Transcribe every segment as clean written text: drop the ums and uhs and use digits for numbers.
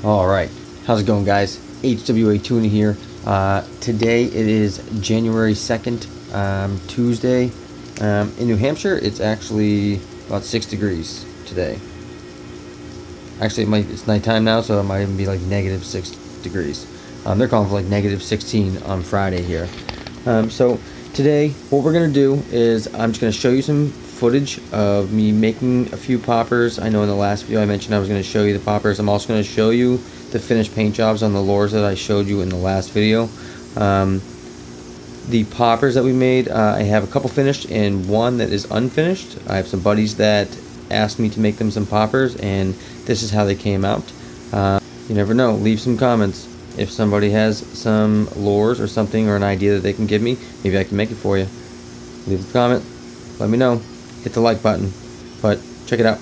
Alright, how's it going, guys? HWA Tuna here. Today it is January 2nd, Tuesday. In New Hampshire, it's actually about 6 degrees today. Actually, it's nighttime now, so it might even be like -6 degrees. They're calling for like -16 on Friday here. So today, what we're going to do is I'm just going to show you some footage of me making a few poppers. I know in the last video I mentioned I was going to show you the poppers. I'm also going to show you the finished paint jobs on the lures that I showed you in the last video. The poppers that we made, I have a couple finished and one that is unfinished. I have some buddies that asked me to make them some poppers, and this is how they came out. You never know, leave some comments. If somebody has some lures or something or an idea that they can give me, maybe I can make it for you. Leave a comment, let me know. Hit the like button, but check it out.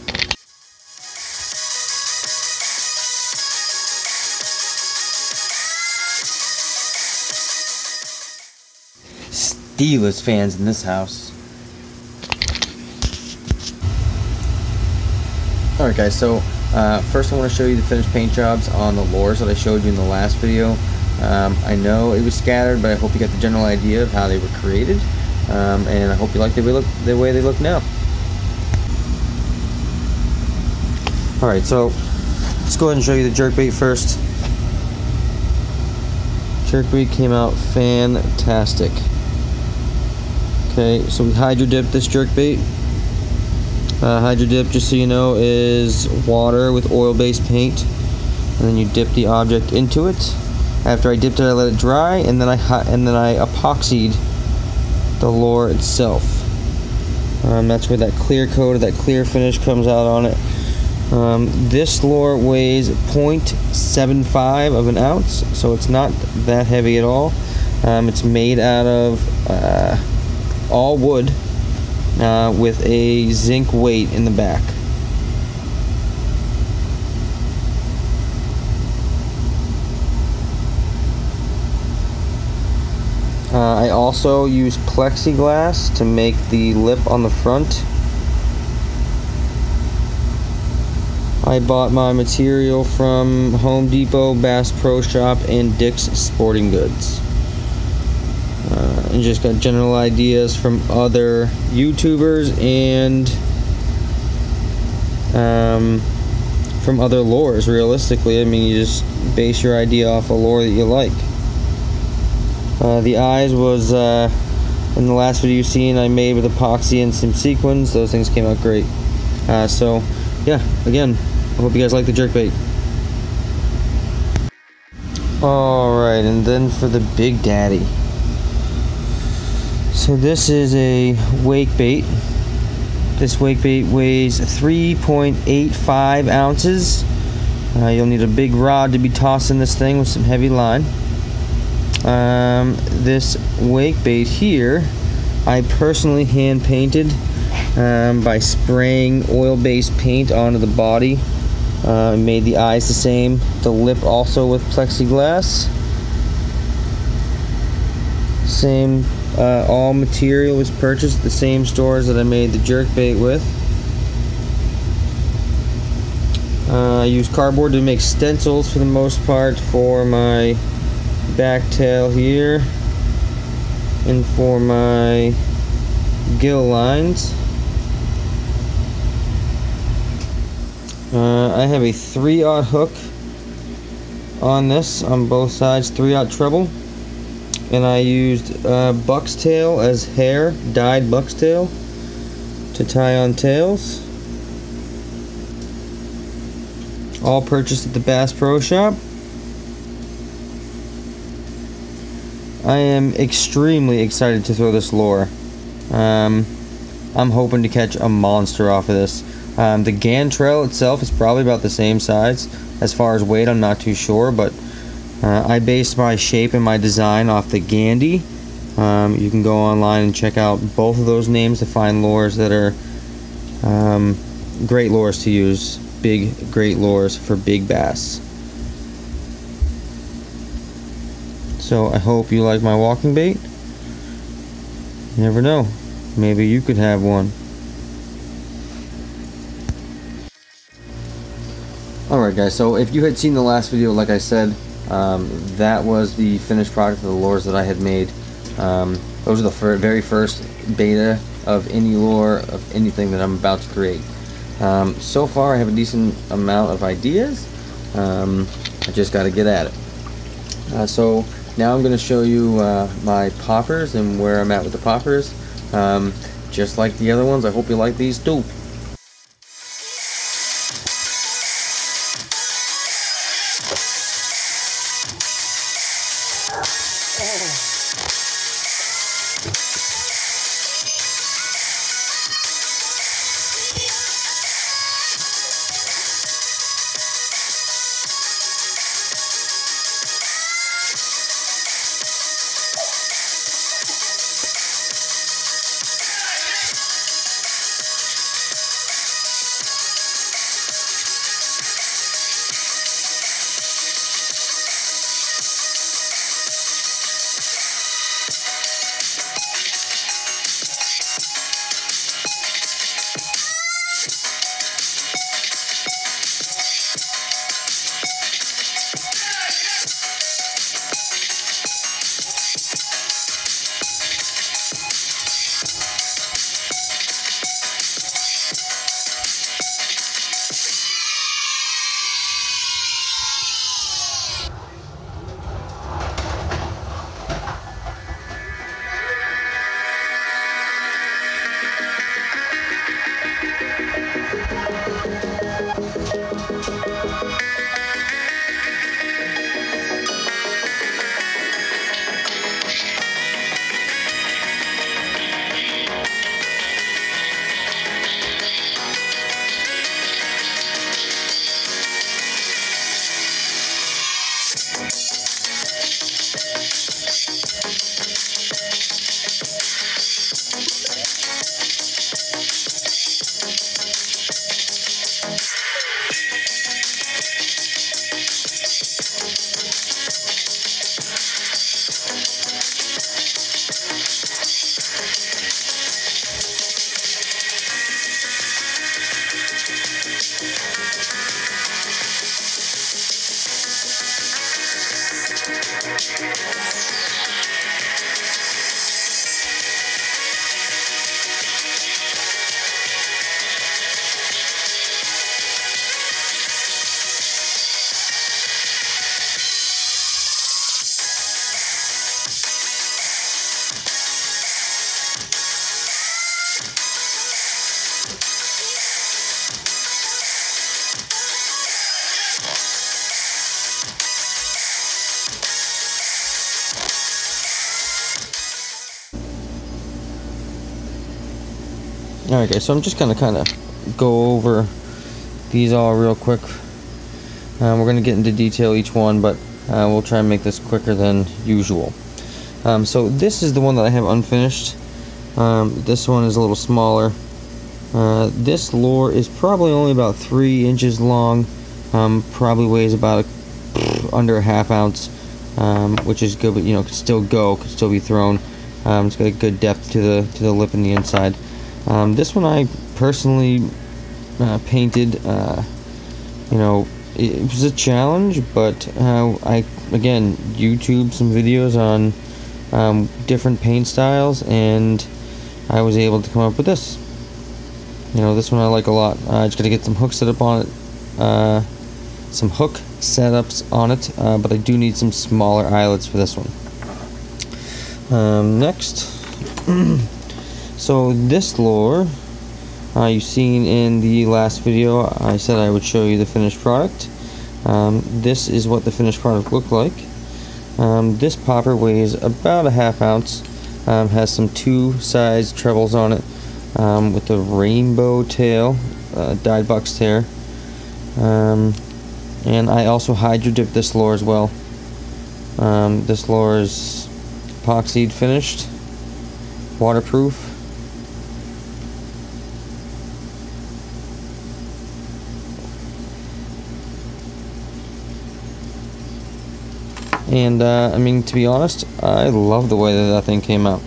Steelers fans in this house. Alright guys, so first I want to show you the finished paint jobs on the lures that I showed you in the last video. I know it was scattered, but I hope you got the general idea of how they were created. And I hope you like the way they look now. Alright, so let's go ahead and show you the jerkbait first. Jerkbait came out fantastic. Okay, so we hydro dipped this jerkbait. Hydro dip, just so you know, is water with oil-based paint, and then you dip the object into it. After I dipped it, I let it dry, and then I epoxied the lure itself. That's where that clear coat or that clear finish comes out on it. This lure weighs 0.75 of an ounce, so it's not that heavy at all. It's made out of all wood with a zinc weight in the back. I also use plexiglass to make the lip on the front. I bought my material from Home Depot, Bass Pro Shop, and Dick's Sporting Goods. And just got general ideas from other YouTubers and from other lures. Realistically, I mean, you just base your idea off a lure that you like. The eyes was in the last video you've seen, I made with epoxy and some sequins. Those things came out great. So yeah, again, I hope you guys like the jerkbait. Alright, and then for the Big Daddy. So this is a wake bait. This wake bait weighs 3.85 ounces. You'll need a big rod to be tossing this thing with some heavy line. This wake bait here, I personally hand painted by spraying oil-based paint onto the body. Made the eyes the same, the lip also with plexiglass. Same, all material was purchased at the same stores that I made the jerkbait with. I used cardboard to make stencils for the most part for my back tail here and for my gill lines. I have a 3/0 hook on this on both sides, 3/0 treble, and I used buck's tail as hair, dyed buck's tail, to tie on tails. All purchased at the Bass Pro Shop. I am extremely excited to throw this lure. I'm hoping to catch a monster off of this. The Gantrel itself is probably about the same size. As far as weight, I'm not too sure, but I based my shape and my design off the Gandy. You can go online and check out both of those names to find lures that are great lures to use. Big, great lures for big bass. So I hope you like my walking bait. You never know, maybe you could have one. Alright guys, so if you had seen the last video, like I said, that was the finished product of the lures that I had made. Those are the very first beta of any lure, of anything that I'm about to create. So far I have a decent amount of ideas. I just got to get at it. So now I'm going to show you my poppers and where I'm at with the poppers. Just like the other ones, I hope you like these too. Alright guys, so I'm just gonna kind of go over these all real quick. We're gonna get into detail each one, but we'll try and make this quicker than usual. So this is the one that I have unfinished. This one is a little smaller. This lure is probably only about 3 inches long. Probably weighs about under a ½ ounce, which is good, but you know, could still go, could still be thrown. It's got a good depth to the lip and the inside. This one I personally painted. You know, it was a challenge, but I again YouTube some videos on different paint styles, and I was able to come up with this. You know, this one I like a lot. I just got to get some hooks set up on it, some hook setups on it, but I do need some smaller eyelets for this one. Next. So this lure, you've seen in the last video, I said I would show you the finished product. This is what the finished product looked like. This popper weighs about a ½ ounce, has some 2-size trebles on it, with a rainbow tail, dyed buck's hair. And I also hydro dipped this lure as well. This lure is epoxied finished, waterproof. And I mean, to be honest, I love the way that thing came out.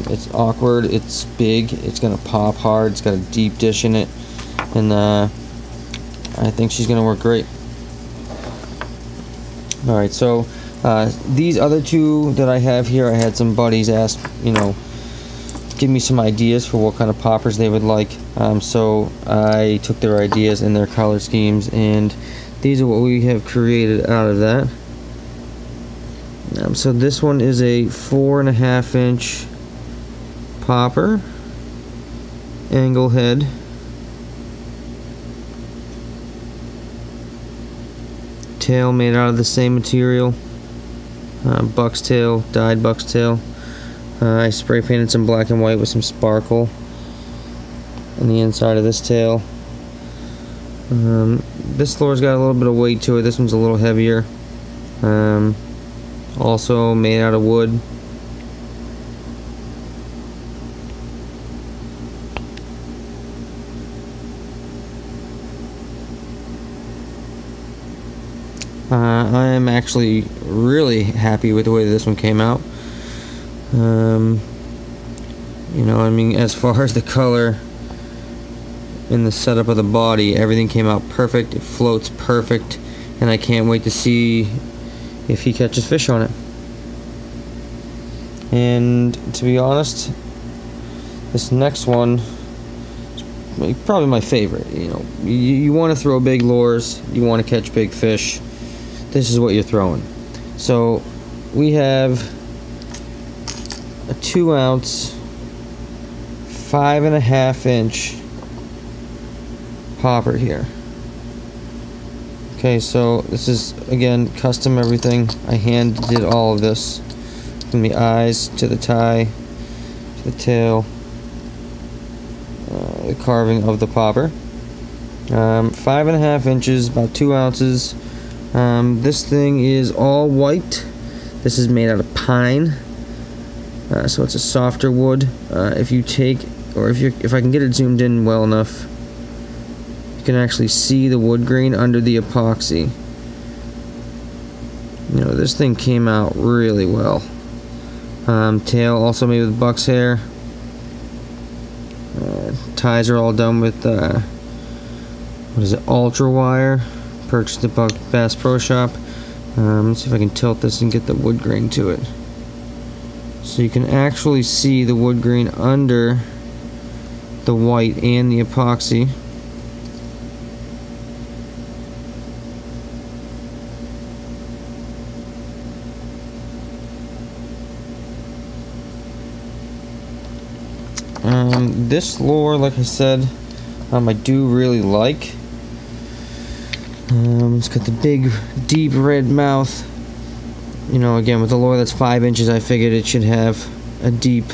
It's awkward, it's big, it's gonna pop hard, it's got a deep dish in it, and I think she's gonna work great. Alright, so these other two that I have here, I had some buddies ask, give me some ideas for what kind of poppers they would like. So I took their ideas and their color schemes, and these are what we have created out of that. So this one is a 4.5 inch popper, angle head. Tail made out of the same material, buck's tail, dyed buck's tail. I spray painted some black and white with some sparkle on the inside of this tail. This lure's got a little bit of weight to it. This one's a little heavier. Also made out of wood. I am actually really happy with the way this one came out. As far as the color and the setup of the body, everything came out perfect. It floats perfect, and I can't wait to see if he catches fish on it. And to be honest, this next one is probably my favorite. You want to throw big lures, you want to catch big fish, this is what you're throwing. So we have a 2 ounce 5.5 inch popper here. Okay, so this is again custom everything. I hand did all of this, from the eyes to the tie to the tail, the carving of the popper. 5.5 inches, about 2 ounces. This thing is all white. This is made out of pine, so it's a softer wood. If I can get it zoomed in well enough, you can actually see the wood grain under the epoxy. This thing came out really well. Tail also made with buck's hair. Ties are all done with ultra wire, purchased at Bass Pro Shop. Let's see if I can tilt this and get the wood grain to it, so you can actually see the wood grain under the white and the epoxy. This lure, like I said, I do really like. It's got the big, deep red mouth. Again, with a lure that's 5 inches, I figured it should have a deep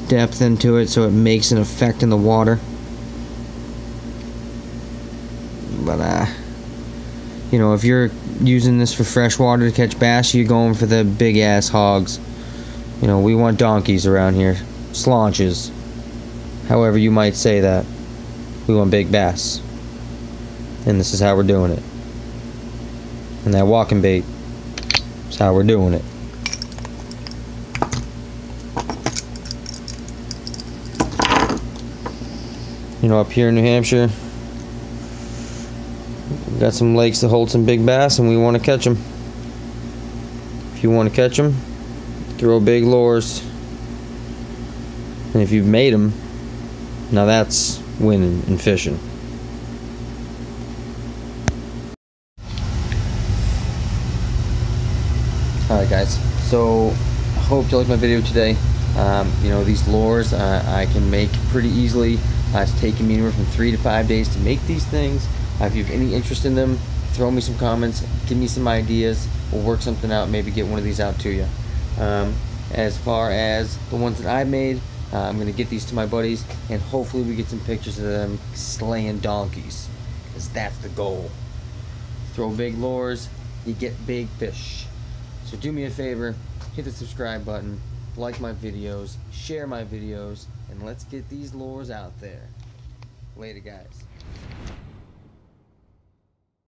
depth into it, so it makes an effect in the water. But if you're using this for freshwater to catch bass, you're going for the big ass hogs. We want donkeys around here, slaunches, however you might say that. We want big bass, and this is how we're doing it. And that walking bait is how we're doing it. Up here in New Hampshire, we've got some lakes that hold some big bass, and we want to catch them. If you want to catch them, throw big lures. And if you've made them, now that's winning and fishing. Alright guys, so I hope you liked my video today. These lures I can make pretty easily. It's taken me anywhere from 3 to 5 days to make these things. If you have any interest in them, throw me some comments, give me some ideas. We'll work something out, maybe get one of these out to you. As far as the ones that I made, I'm going to get these to my buddies, and hopefully we get some pictures of them slaying donkeys, because that's the goal. Throw big lures, you get big fish. So do me a favor, hit the subscribe button, like my videos, share my videos, and let's get these lures out there. Later guys.